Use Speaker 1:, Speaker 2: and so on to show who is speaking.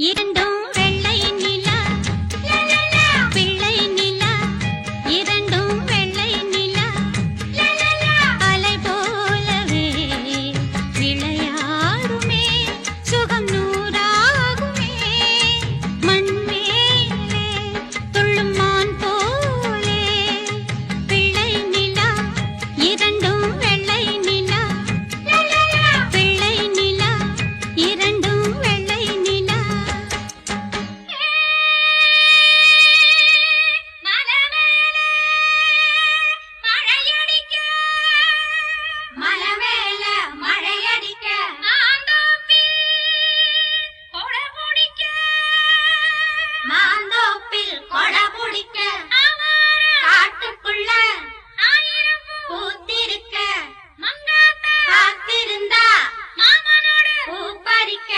Speaker 1: இரண்டும் வெள்ளை நிலா பிள்ளை நிலா இரண்டும் வெள்ளை நிலா அலை போலவே விளையாடுமே சுகம் நூறாகுமே மண் மேலே துள்ளும் மான் போலே பிள்ளை நிலா இரண்டும் வெள்ளை நிலா பிள்ளை நிலா இரண்டும் வெள்ளை நிலா மலை மேல மழையடிக்க மாந்தோப்பில் கொடை பிடிக்க காட்டுக்குள்ள பூத்திருக்க காத்திருந்தா பூ பறிக்க